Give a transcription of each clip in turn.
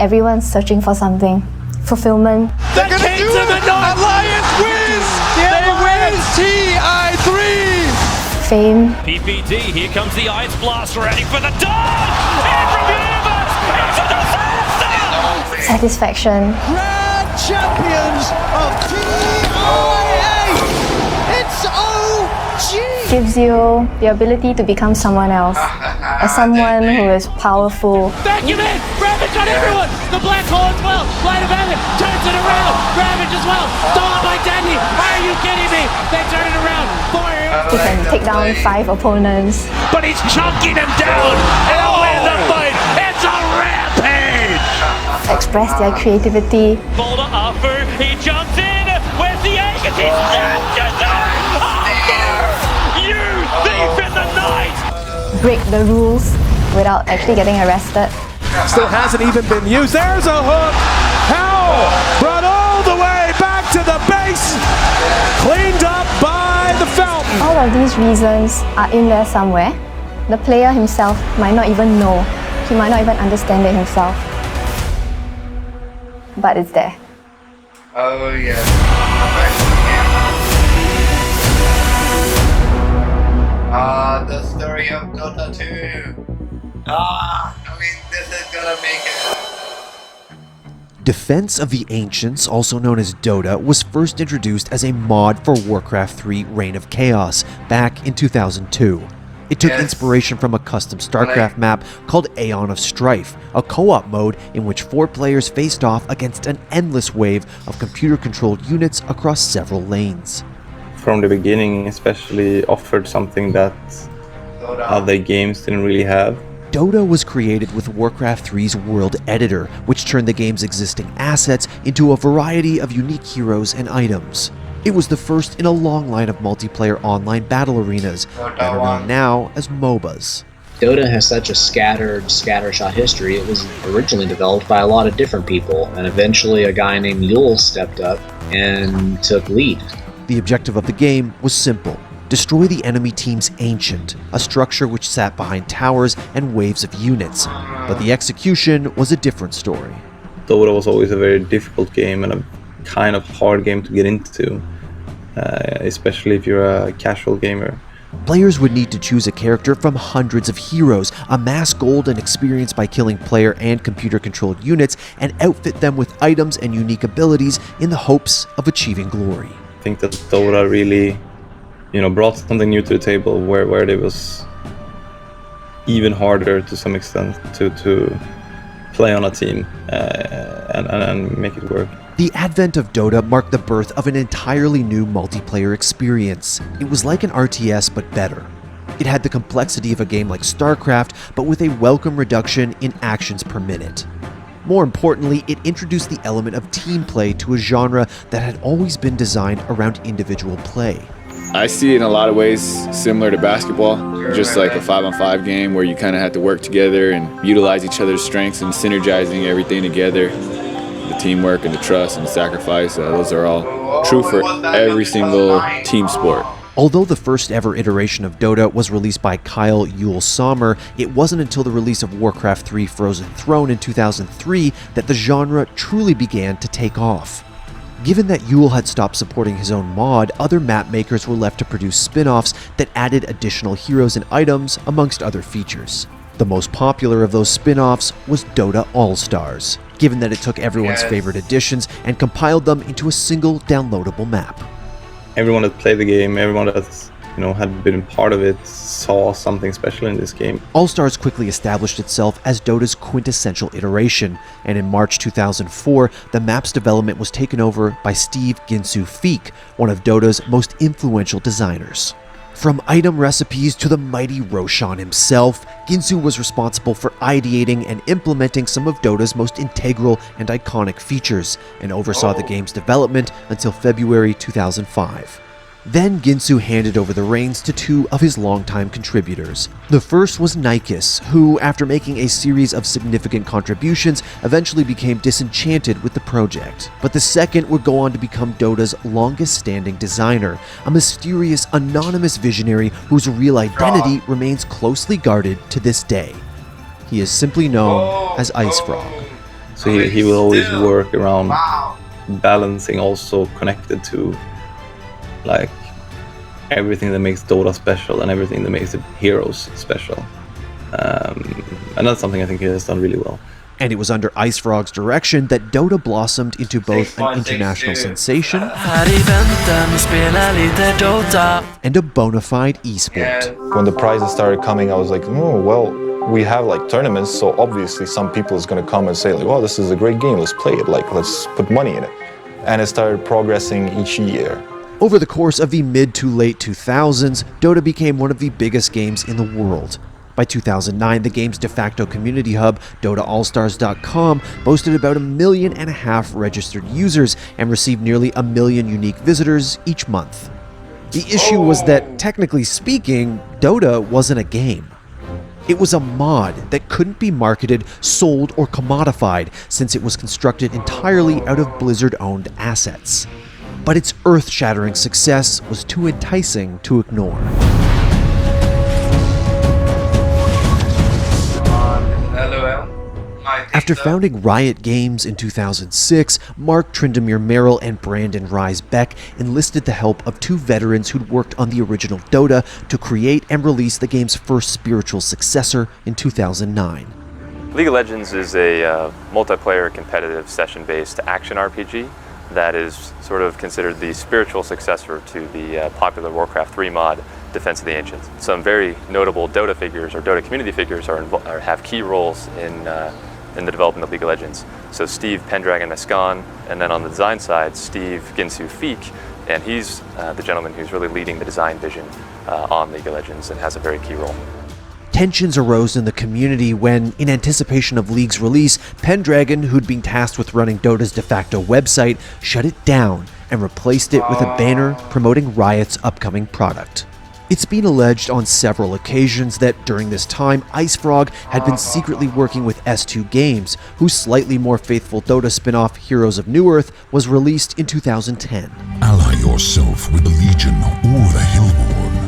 everyone's searching for something. Fulfillment. They're gonna do it! Alliance wins! They win TI3! Fame. PPD, here comes the Ice Blast, ready for the dodge! And from universe, it's a disaster! Satisfaction. Grand champions of TI8! It's OG! Gives you the ability to become someone else. As someone who is powerful. Vacuum in! Ravage on everyone! The black hole as well! Light of heaven turns it around! Ravage as well! Stolen by Dendi! Are you kidding me? They turn it around! He can take down 5 opponents. But he's chunking them down! And he'll win the fight! It's a rampage! Express their creativity. Boulder upper, he jumps in! Where's the egg? He's snatches it! You thief in the night! Break the rules without actually getting arrested. Still hasn't even been used. There's a hook! How? Brought all the way back to the base! Cleaned up by the fountain! All of these reasons are in there somewhere. The player himself might not even know. He might not even understand it himself. But it's there. Oh yeah. The story of Dota 2. This is gonna make it. Defense of the Ancients, also known as Dota, was first introduced as a mod for Warcraft 3 Reign of Chaos back in 2002. It took inspiration from a custom StarCraft map called Aeon of Strife, a co-op mode in which 4 players faced off against an endless wave of computer-controlled units across several lanes. From the beginning, especially offered something that other games didn't really have. Dota was created with Warcraft 3's world editor, which turned the game's existing assets into a variety of unique heroes and items. It was the first in a long line of multiplayer online battle arenas, better known now as MOBAs. Dota has such a scattershot history. It was originally developed by a lot of different people, and eventually a guy named Yule stepped up and took lead. The objective of the game was simple: destroy the enemy team's Ancient, a structure which sat behind towers and waves of units. But the execution was a different story. Dota was always a very difficult game and a kind of hard game to get into, especially if you're a casual gamer. Players would need to choose a character from hundreds of heroes, amass gold and experience by killing player and computer-controlled units, and outfit them with items and unique abilities in the hopes of achieving glory. I think that Dota really, brought something new to the table where it was even harder to some extent to play on a team and make it work. The advent of Dota marked the birth of an entirely new multiplayer experience. It was like an RTS but better. It had the complexity of a game like StarCraft, but with a welcome reduction in actions per minute. More importantly, it introduced the element of team play to a genre that had always been designed around individual play. I see it in a lot of ways similar to basketball, just like a 5-on-5 game where you kind of have to work together and utilize each other's strengths and synergizing everything together. The teamwork and the trust and the sacrifice, those are all true for every single team sport. Although the first ever iteration of Dota was released by Kyle Yule Sommer, it wasn't until the release of Warcraft 3 Frozen Throne in 2003 that the genre truly began to take off. Given that Yule had stopped supporting his own mod, other map makers were left to produce spin-offs that added additional heroes and items, amongst other features. The most popular of those spin-offs was Dota All-Stars, given that it took everyone's favorite additions and compiled them into a single downloadable map. Everyone that played the game, everyone that had been part of it, saw something special in this game. All-Stars quickly established itself as Dota's quintessential iteration, and in March 2004, the map's development was taken over by Steve Ginsu Feek, one of Dota's most influential designers. From item recipes to the mighty Roshan himself, Ginsu was responsible for ideating and implementing some of Dota's most integral and iconic features, and oversaw the game's development until February 2005. Then Ginsu handed over the reins to 2 of his longtime contributors. The first was Nikis, who, after making a series of significant contributions, eventually became disenchanted with the project. But the second would go on to become Dota's longest-standing designer, a mysterious, anonymous visionary whose real identity remains closely guarded to this day. He is simply known as Ice Frog. So he will always work around Wow. balancing, also connected to like everything that makes Dota special and everything that makes the heroes special. And that's something I think he has done really well. And it was under IceFrog's direction that Dota blossomed into both an international 6.62. sensation Här i väntan spelar lite Dota. and a bona fide esport. Yeah. When the prizes started coming, I was like, oh, well, we have like tournaments, so obviously some people is going to come and say like, well, this is a great game, let's play it, like, let's put money in it. And it started progressing each year. Over the course of the mid to late 2000s, Dota became one of the biggest games in the world. By 2009, the game's de facto community hub, DotaAllStars.com, boasted about 1.5 million registered users and received nearly 1 million unique visitors each month. The issue was that, technically speaking, Dota wasn't a game. It was a mod that couldn't be marketed, sold, or commodified since it was constructed entirely out of Blizzard-owned assets. But its earth-shattering success was too enticing to ignore. LOL. After founding Riot Games in 2006, Mark Tryndamere Merrill and Brandon Rise Beck enlisted the help of 2 veterans who'd worked on the original Dota to create and release the game's first spiritual successor in 2009. League of Legends is a multiplayer competitive session-based action RPG that is sort of considered the spiritual successor to the popular Warcraft 3 mod, Defense of the Ancients. Some very notable Dota figures or Dota community figures have key roles in the development of League of Legends. So Steve Pendragon Mescan, and then on the design side, Steve Ginsu Feek, and he's the gentleman who's really leading the design vision on League of Legends and has a very key role. Tensions arose in the community when, in anticipation of League's release, Pendragon, who'd been tasked with running Dota's de facto website, shut it down and replaced it with a banner promoting Riot's upcoming product. It's been alleged on several occasions that during this time, IceFrog had been secretly working with S2 Games, whose slightly more faithful Dota spin-off Heroes of Newerth was released in 2010. Ally yourself with the Legion or the Hellborn.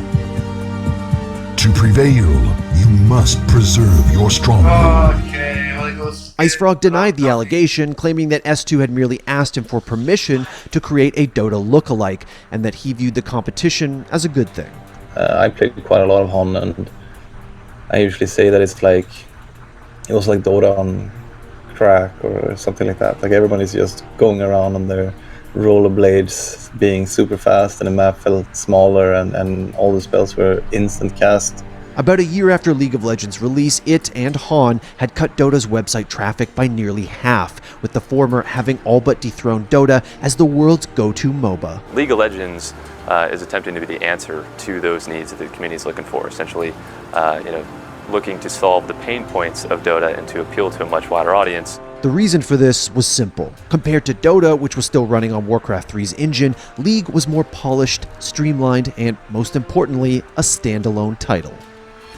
To prevail, you must preserve your stronghold. Okay, Holy Ghost. IceFrog denied the allegation, claiming that S2 had merely asked him for permission to create a Dota lookalike, and that he viewed the competition as a good thing. I played quite a lot of HON, and I usually say that it was like Dota on crack or something like that. Like everybody's just going around on their rollerblades, being super fast, and the map felt smaller, and all the spells were instant cast. About a year after League of Legends' release, it and HON had cut Dota's website traffic by nearly half, with the former having all but dethroned Dota as the world's go-to MOBA. League of Legends is attempting to be the answer to those needs that the community is looking for, essentially looking to solve the pain points of Dota and to appeal to a much wider audience. The reason for this was simple. Compared to Dota, which was still running on Warcraft 3's engine, League was more polished, streamlined, and most importantly, a standalone title.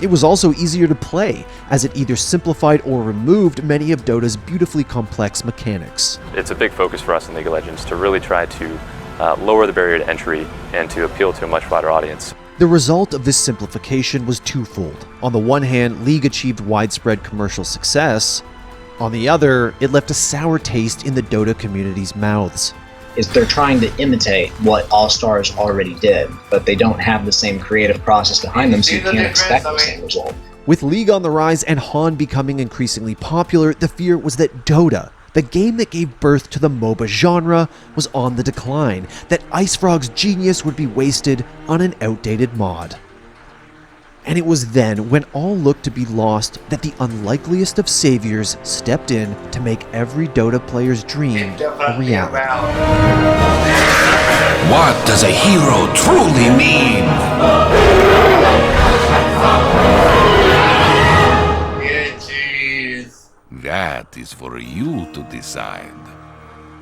It was also easier to play, as it either simplified or removed many of Dota's beautifully complex mechanics. It's a big focus for us in League of Legends to really try to lower the barrier to entry and to appeal to a much wider audience. The result of this simplification was twofold. On the one hand, League achieved widespread commercial success. On the other, it left a sour taste in the Dota community's mouths. They're trying to imitate what All-Stars already did, but they don't have the same creative process behind them, so you can't expect the same result. With League on the rise and HON becoming increasingly popular, the fear was that Dota, the game that gave birth to the MOBA genre, was on the decline, that IceFrog's genius would be wasted on an outdated mod. And it was then, when all looked to be lost, that the unlikeliest of saviors stepped in to make every Dota player's dream a reality. What does a hero truly mean? Yeah, jeez. That is for you to decide.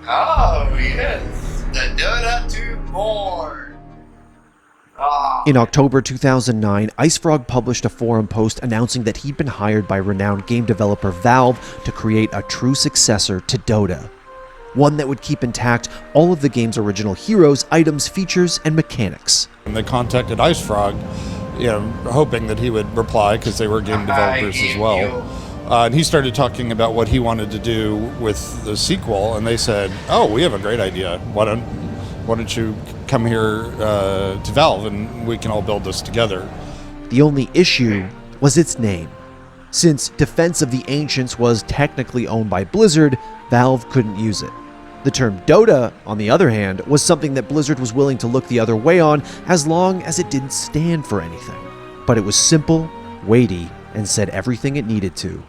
Oh, yes. The Dota 2 board. In October 2009, IceFrog published a forum post announcing that he'd been hired by renowned game developer Valve to create a true successor to Dota. One that would keep intact all of the game's original heroes, items, features, and mechanics. And they contacted IceFrog, hoping that he would reply because they were game developers as well. And he started talking about what he wanted to do with the sequel, and they said, "Oh, we have a great idea. Why don't you come here to Valve and we can all build this together?" The only issue was its name. Since Defense of the Ancients was technically owned by Blizzard, Valve couldn't use it. The term Dota, on the other hand, was something that Blizzard was willing to look the other way on as long as it didn't stand for anything. But it was simple, weighty, and said everything it needed to.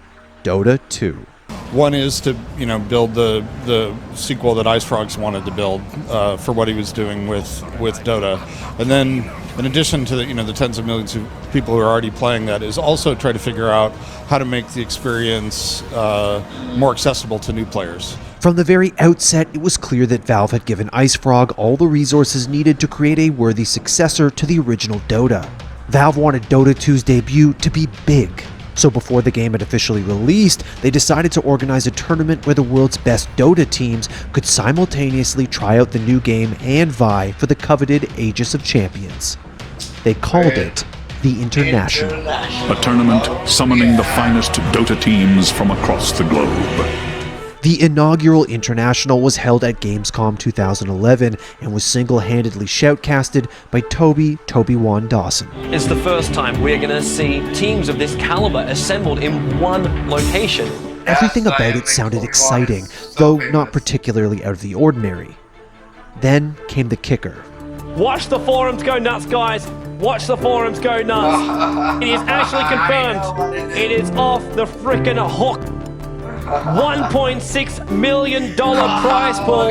Dota 2. One is to build the sequel that Ice Frogs wanted to build for what he was doing with Dota, and then in addition to the tens of millions of people who are already playing that, is also try to figure out how to make the experience more accessible to new players. From the very outset, it was clear that Valve had given Ice Frog all the resources needed to create a worthy successor to the original Dota. Valve wanted Dota 2's debut to be big. So before the game had officially released, they decided to organize a tournament where the world's best Dota teams could simultaneously try out the new game and vie for the coveted Aegis of Champions. They called it the International. A tournament summoning the finest Dota teams from across the globe. The inaugural International was held at Gamescom 2011 and was single-handedly shoutcasted by Toby Wan Dawson. It's the first time we're going to see teams of this caliber assembled in one location. Everything about it sounded exciting, though not particularly out of the ordinary. Then came the kicker. Watch the forums go nuts, guys. Watch the forums go nuts. It is actually confirmed. It is off the frickin' hook. $1.6 million prize pool.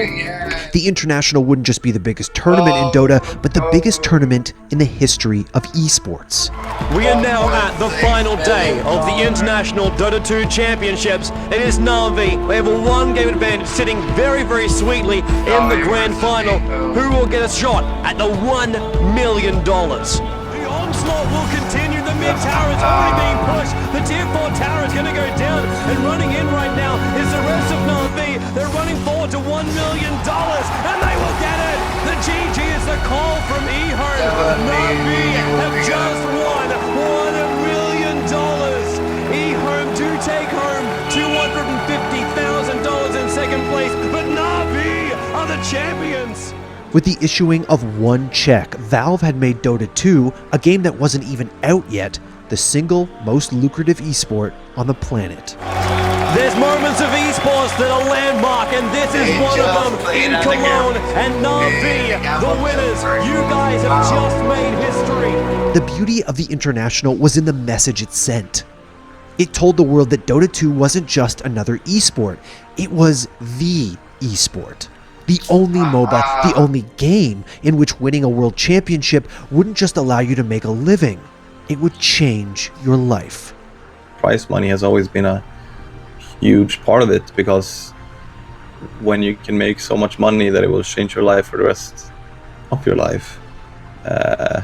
The International wouldn't just be the biggest tournament in Dota, but the biggest tournament in the history of esports. We are now at the final day of the International Dota 2 Championships. It is NAVI. We have a one-game advantage sitting very, very sweetly in the grand final. Who will get a shot at the $1 million? The onslaught will continue. The mid tower is already being pushed. The tier 4 tower is going to go down. And running in right now is the rest of NAVI. They're running forward to $1 million. And they will get it. The GG is the call from EHOME. NAVI have just won $1 million. EHOME do take home $250,000 in second place. But NAVI are the champions. With the issuing of one check, Valve had made Dota 2, a game that wasn't even out yet, the single most lucrative esport on the planet. There's moments of esports that are landmark, and this is one of them in Cologne. And NAVI, the winners, you guys have just made history. The beauty of the International was in the message it sent. It told the world that Dota 2 wasn't just another esport, it was the esport. The only MOBA, the only game in which winning a world championship wouldn't just allow you to make a living, it would change your life. Prize money has always been a huge part of it, because when you can make so much money that it will change your life for the rest of your life, it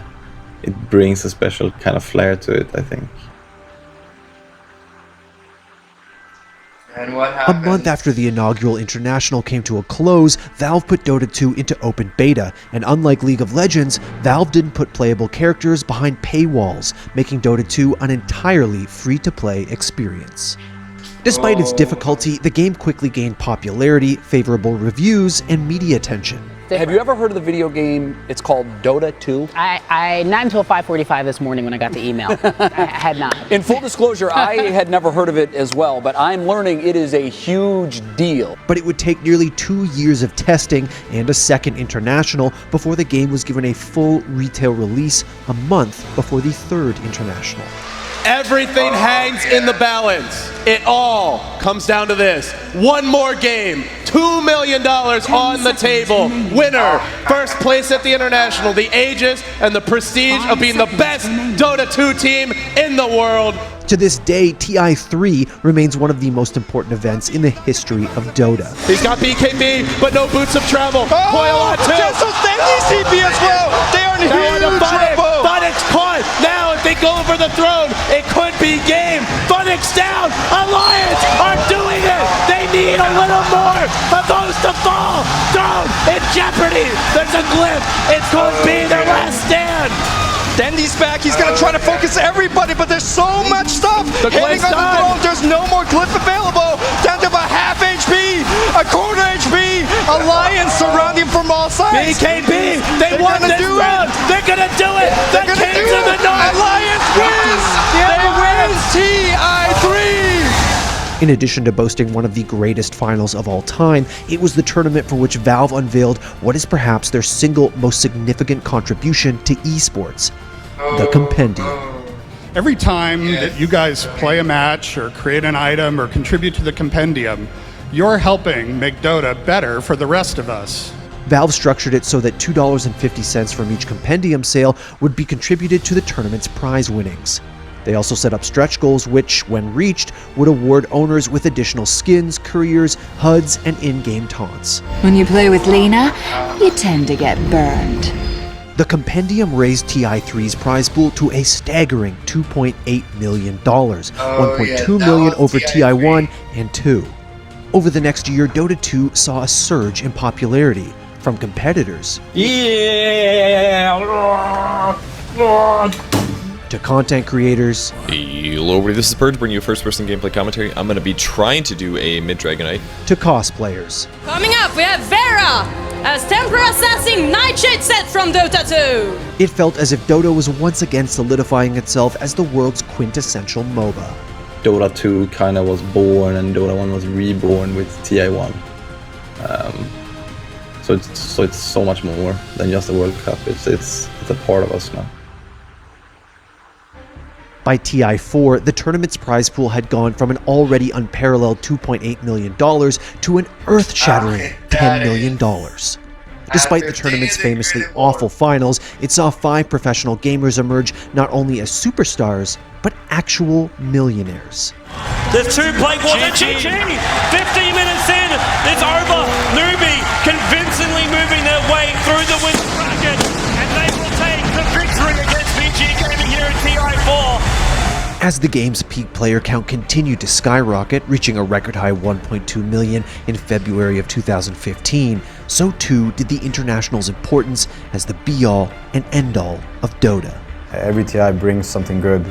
brings a special kind of flair to it, I think. And what A happened? month after the inaugural International came to a close, Valve put Dota 2 into open beta, and unlike League of Legends, Valve didn't put playable characters behind paywalls, making Dota 2 an entirely free-to-play experience. Despite its difficulty, the game quickly gained popularity, favorable reviews, and media attention. Have you ever heard of the video game? It's called Dota 2. Not until 5:45 this morning when I got the email. I had not. In full disclosure, I had never heard of it as well, but I'm learning it is a huge deal. But it would take nearly 2 years of testing and a second International before the game was given a full retail release a month before the third International. Everything hangs in the balance. It all comes down to this. One more game, $2 million on the table. Winner, first place at the International, the Aegis, and the prestige of being the best Dota 2 team in the world. To this day, TI3 remains one of the most important events in the history of Dota. He's got BKB, but no boots of travel. Coil on two. Just Dendi CP as well. They are in huge trouble. Funix caught. Now if they go for the throne, it could be game. Funix down. Alliance are doing it. They need a little more of those to fall. Throne in jeopardy. There's a glyph. It's going to be their last stand. Dendi's back. He's going to try to focus everybody, but there's so much stuff hitting on the throne. There's no more more clip available. Down to about half HP, a quarter HP. Alliance surrounding from all sides. BKB, they won this round. They're gonna do it. The Kings of the North. Alliance wins. They win TI3. In addition to boasting one of the greatest finals of all time, it was the tournament for which Valve unveiled what is perhaps their single most significant contribution to esports, the Compendium. Every time that you guys play a match or create an item or contribute to the Compendium, you're helping make Dota better for the rest of us. Valve structured it so that $2.50 from each Compendium sale would be contributed to the tournament's prize winnings. They also set up stretch goals which, when reached, would award owners with additional skins, careers, HUDs, and in-game taunts. When you play with Lena, you tend to get burned. The Compendium raised TI3's prize pool to a staggering $2.8 million, $1.2 million over TI1 and 2. Over the next year, Dota 2 saw a surge in popularity from competitors to content creators. Hello everybody, this is Purge bringing you a first-person gameplay commentary. I'm going to be trying to do a mid-Dragonite. To cosplayers. Coming up, we have Vera as Temporary Assassin Nightshade set from Dota 2. It felt as if Dota was once again solidifying itself as the world's quintessential MOBA. Dota 2 kind of was born and Dota 1 was reborn with TI1. So it's so much more than just a World Cup. It's a part of us now. By TI4, the tournament's prize pool had gone from an already unparalleled $2.8 million to an earth-shattering $10 million. Despite the tournament's famously awful finals, it saw 5 professional gamers emerge not only as superstars, but actual millionaires. There's 2 play wars at GG. 15 minutes in, it's over. NAVI convincingly moving their way through the win bracket, and they will take the victory against BG Gaming here at TI4. As the game's peak player count continued to skyrocket, reaching a record high 1.2 million in February of 2015, so too did the International's importance as the be-all and end-all of Dota. Every TI brings something good.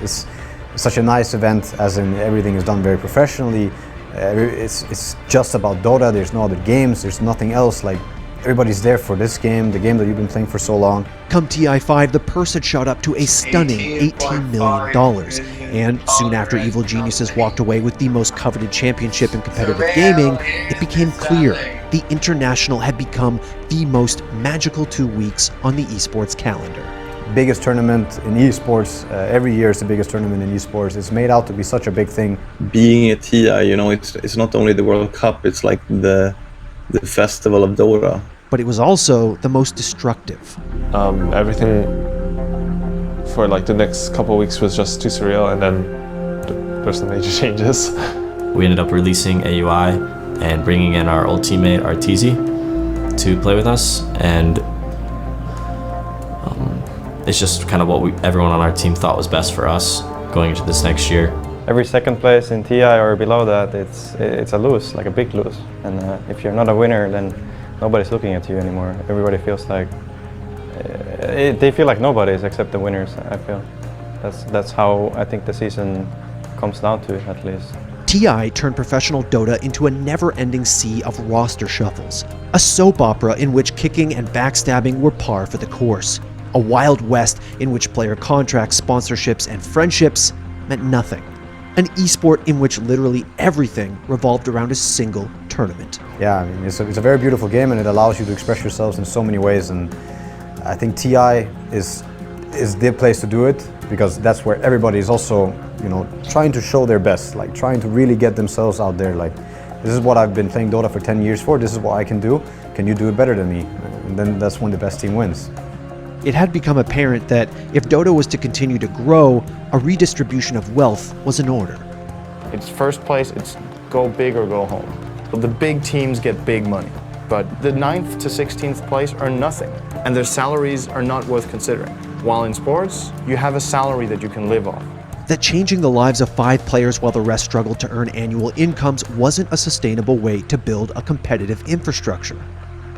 It's such a nice event, as in everything is done very professionally. It's just about Dota, there's no other games, there's nothing else. Like, everybody's there for this game, the game that you've been playing for so long. Come TI5, the purse had shot up to a stunning $18 million. And soon after Evil Geniuses walked away with the most coveted championship in competitive gaming, it became clear the International had become the most magical 2 weeks on the esports calendar. Biggest tournament in esports, every year is the biggest tournament in esports. It's made out to be such a big thing. Being a TI, you know, it's not only the World Cup, it's like the festival of Dota. But it was also the most destructive. Everything for like the next couple of weeks was just too surreal, and then there's some major changes. We ended up releasing AUI and bringing in our old teammate Arteezy to play with us, and it's just kind of what everyone on our team thought was best for us going into this next year. Every second place in TI or below that, it's a lose, like a big lose. And if you're not a winner, then nobody's looking at you anymore. Everybody feels like they feel like nobody's except the winners. I feel that's how I think the season comes down to, at least. TI turned professional Dota into a never-ending sea of roster shuffles, a soap opera in which kicking and backstabbing were par for the course, a wild west in which player contracts, sponsorships, and friendships meant nothing. An esport in which literally everything revolved around a single tournament. Yeah, I mean, it's a very beautiful game, and it allows you to express yourselves in so many ways. And I think TI is the place to do it, because that's where everybody is also, you know, trying to show their best, like trying to really get themselves out there. Like, this is what I've been playing Dota for 10 years for. This is what I can do. Can you do it better than me? And then that's when the best team wins. It had become apparent that if Dota was to continue to grow, a redistribution of wealth was in order. It's first place, it's go big or go home. The big teams get big money, but the 9th to 16th place are nothing, and their salaries are not worth considering. While in sports, you have a salary that you can live off. That changing the lives of 5 players while the rest struggled to earn annual incomes wasn't a sustainable way to build a competitive infrastructure.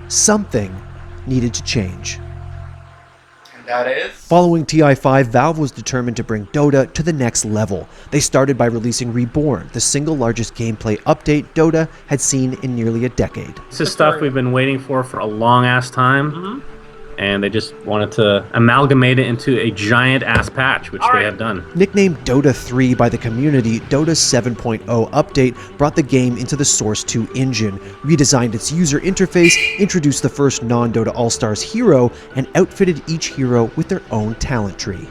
Something needed to change. That is. Following TI5, Valve was determined to bring Dota to the next level. They started by releasing Reborn, the single largest gameplay update Dota had seen in nearly a decade. This is stuff we've been waiting for a long ass time. And they just wanted to amalgamate it into a giant-ass patch, which they have done. Nicknamed Dota 3 by the community, Dota's 7.0 update brought the game into the Source 2 engine, redesigned its user interface, introduced the first non-Dota All-Stars hero, and outfitted each hero with their own talent tree.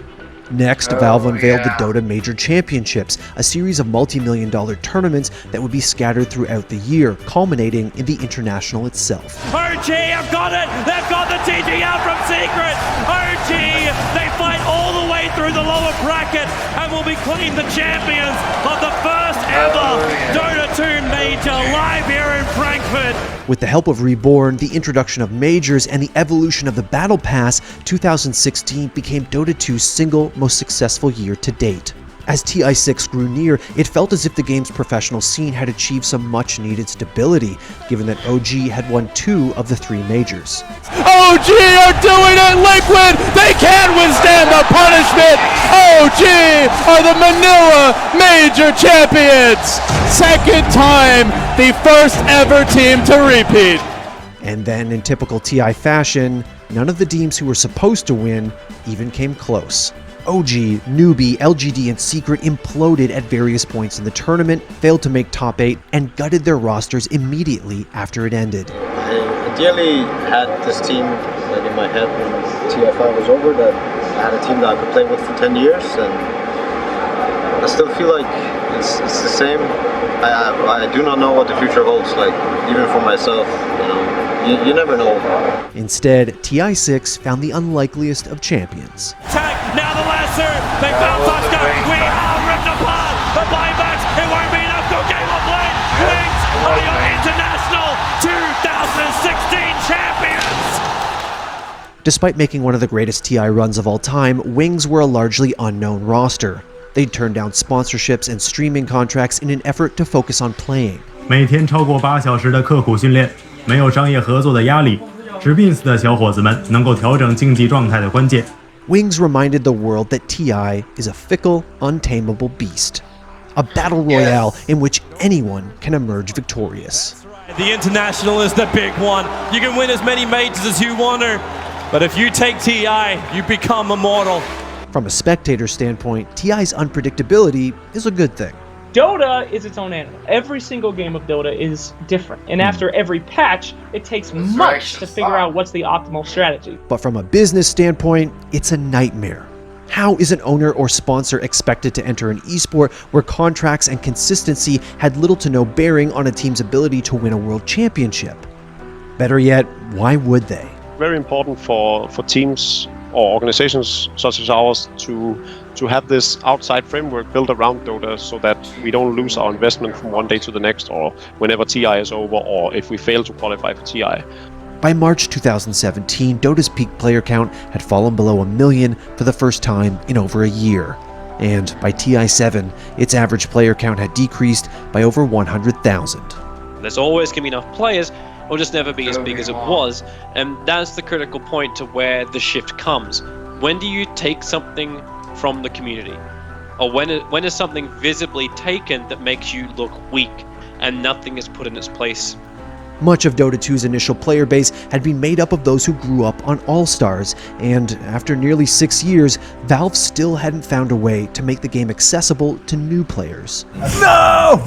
Next, Valve unveiled the Dota Major Championships, a series of multi-million-dollar tournaments that would be scattered throughout the year, culminating in the International itself. OG have got it! They've got the TG out from Secret! OG, they fight all the way through the lower bracket and will be claimed the champions of the first ever Dota 2 Major live here in Frankfurt! With the help of Reborn, the introduction of majors, and the evolution of the Battle Pass, 2016 became Dota 2's single most successful year to date. As TI6 grew near, it felt as if the game's professional scene had achieved some much-needed stability, given that OG had won 2 of the 3 majors. OG are doing it, Liquid! They can't withstand the punishment! OG are the Manila Major Champions! Second time, the first ever team to repeat. And then, in typical TI fashion, none of the teams who were supposed to win even came close. OG, NAVI, LGD, and Secret imploded at various points in the tournament, failed to make top 8, and gutted their rosters immediately after it ended. I ideally had this team like in my head when TI5 was over, that I had a team that I could play with for 10 years, and I still feel like it's the same. I do not know what the future holds, like, even for myself, you never know. Instead, TI6 found the unlikeliest of champions. Now the Lasser, they found Tosca, we are ripped apart, the buybacks, it won't be enough, go game of play, Wings are your international 2016 champions! Despite making one of the greatest TI runs of all time, Wings were a largely unknown roster. They'd turned down sponsorships and streaming contracts in an effort to focus on playing. 每天超过8小时的刻苦训练，没有商业合作的压力，是病死的小伙子们能够调整竞技状态的关键。 Wings reminded the world that TI is a fickle, untamable beast. A battle royale in which anyone can emerge victorious. The international is the big one. You can win as many majors as you want to, but if you take TI, you become immortal. From a spectator standpoint, TI's unpredictability is a good thing. Dota is its own animal. Every single game of Dota is different. And after every patch, it takes much to figure out what's the optimal strategy. But from a business standpoint, it's a nightmare. How is an owner or sponsor expected to enter an esport where contracts and consistency had little to no bearing on a team's ability to win a world championship? Better yet, why would they? Very important for teams or organizations such as ours to have this outside framework built around Dota so that we don't lose our investment from one day to the next, or whenever TI is over, or if we fail to qualify for TI. By March 2017, Dota's peak player count had fallen below 1 million for the first time in over a year. And by TI7, its average player count had decreased by over 100,000. There's always going to be enough players, or just never be as big as it was, and that's the critical point to where the shift comes. When do you take something from the community? Or when is something visibly taken that makes you look weak and nothing is put in its place? Much of Dota 2's initial player base had been made up of those who grew up on All-Stars, and after nearly 6 years, Valve still hadn't found a way to make the game accessible to new players. No!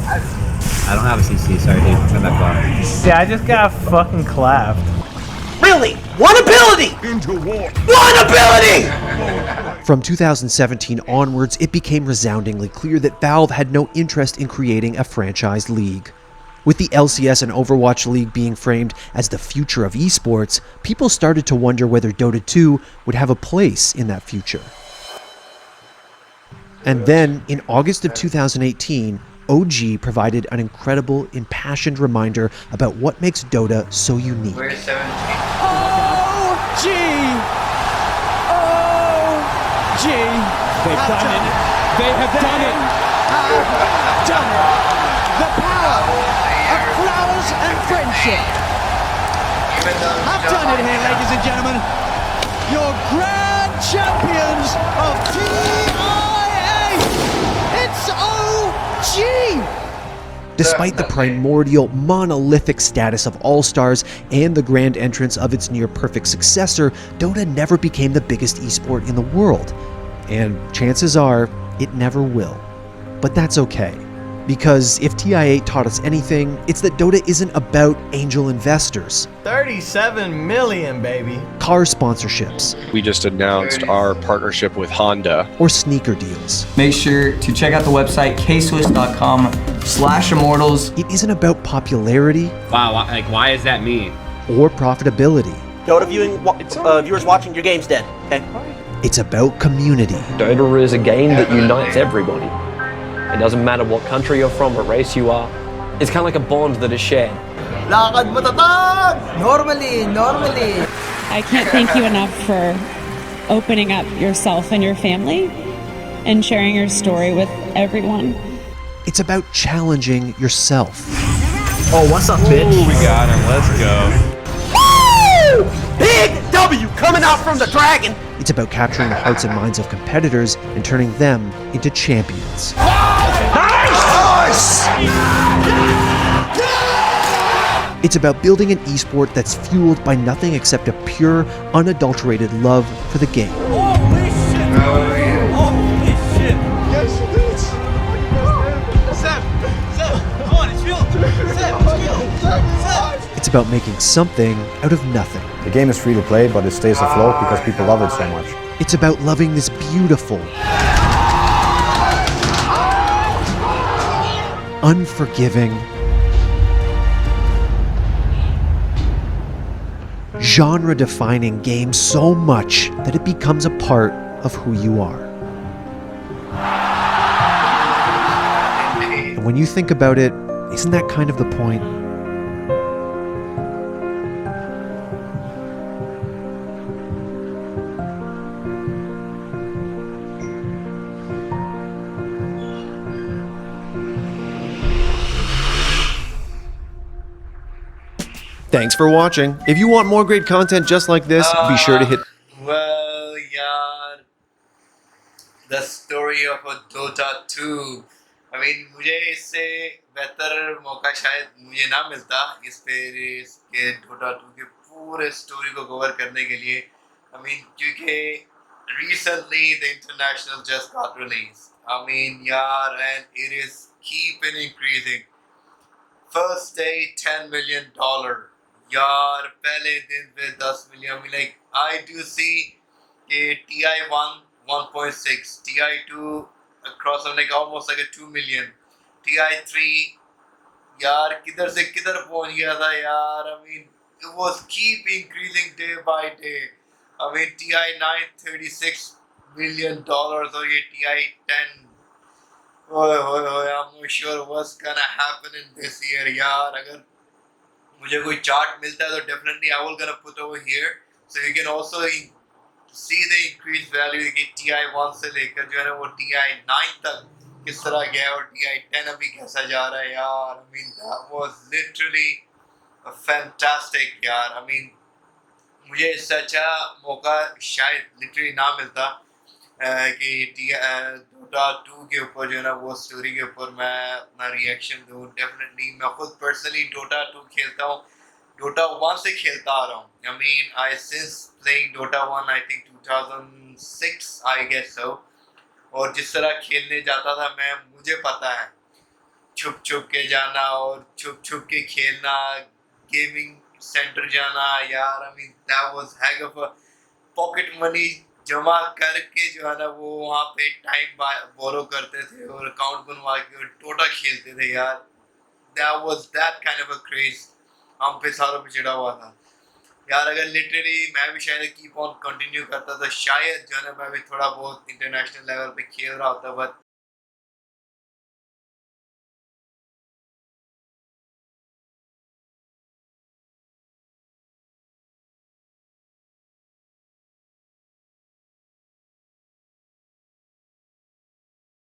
I don't have a CC, sorry dude, turn that off. Yeah, I just got fucking clapped. Really? One ability! Into war. One ability! From 2017 onwards, it became resoundingly clear that Valve had no interest in creating a franchise league. With the LCS and Overwatch League being framed as the future of esports, people started to wonder whether Dota 2 would have a place in that future. And then, in August of 2018, OG provided an incredible, impassioned reminder about what makes Dota so unique. We're 17. OG! OG! They've done it. They have done it. Done it. The power of flowers and friendship. I've done it here, ladies and gentlemen. Your grand champions of TIA! It's OG! Despite the primordial, monolithic status of All-Stars and the grand entrance of its near-perfect successor, Dota never became the biggest esport in the world. And chances are, it never will. But that's okay. Because if TI8 taught us anything, it's that Dota isn't about angel investors, 37 million, baby. car sponsorships, We just announced our partnership with Honda. or sneaker deals. Make sure to check out the website kswiss.com/immortals. It isn't about popularity. Wow, like why is that me? Or profitability. Dota viewers watching, your game's dead. Okay. It's about community. Dota is a game that unites everybody. It doesn't matter what country you're from, what race you are. It's kind of like a bond that is shared. Lakad matatag! Normally. I can't thank you enough for opening up yourself and your family and sharing your story with everyone. It's about challenging yourself. Oh, what's up, bitch? Ooh, we got him. Let's go. Woo! Big W coming out from the dragon! It's about capturing the hearts and minds of competitors and turning them into champions. Nice! It's about building an esport that's fueled by nothing except a pure, unadulterated love for the game. Holy shit! Holy shit! Yes, it is! Seb, come on, it's real! Seb! It's about making something out of nothing. The game is free to play, but it stays afloat because people love it so much. It's about loving this beautiful, unforgiving, genre-defining game so much that it becomes a part of who you are. And when you think about it, isn't that kind of the point? Thanks for watching. If you want more great content just like this, be sure to hit. Well, yaar, the story of a Dota 2. I mean, मुझे इससे बेहतर मौका शायद मुझे ना मिलता इस के Dota 2 के पूरे स्टोरी को कवर करने के लिए. I mean, क्योंकि recently the international just got released. I mean, yaar, and it is keeping increasing. First day, $10 million. यार पहले दिन पे 10 million. Like I do see TI1 1.6, TI2 across like almost like a 2 million, TI3 यार किधर से किधर पहुंच गया था यार. I mean it was keep increasing day by day. I mean TI9 $36 million और ये TI10. I'm not sure what's gonna happen in this year यार. अगर मुझे कोई चार्ट मिलता है तो definitely I will gonna put over here so you can also see the increased value कि TI1 से लेकर जो है ना वो TI9 तक किस तरह गया और TI10 अभी कैसा जा रहा है यार. I mean that was literally a fantastic यार. I mean मुझे इससे अच्छा मौका शायद literally ना मिलता कि Dota 2 के ऊपर जो है ना वो स्टोरी के ऊपर मैं अपना रिएक्शन दूँ. डेफिनेटली मैं खुद पर्सनली Dota 2 खेलता हूँ. Dota 1 से खेलता आ रहा हूँ. I mean I since playing Dota 1 I think 2006 I guess so. और जिस तरह खेलने जाता था मैं मुझे पता है छुप छुप के जाना और छुप छुप के खेलना, गेमिंग सेंटर जाना यार. I mean that was heck of a pocket money जमा करके जो है ना वो वहाँ पे टाइम बोरो करते थे और अकाउंट बनवा के और Dota खेलते थे यार. That was that kind of a craze. हम पे सारों पे चिढ़ा हुआ था यार. अगर लिटरली मैं भी शायद कीप ऑन कंटिन्यू करता तो शायद जो है ना मैं भी थोड़ा बहुत इंटरनेशनल लेवल पे खेल रहा होता. बट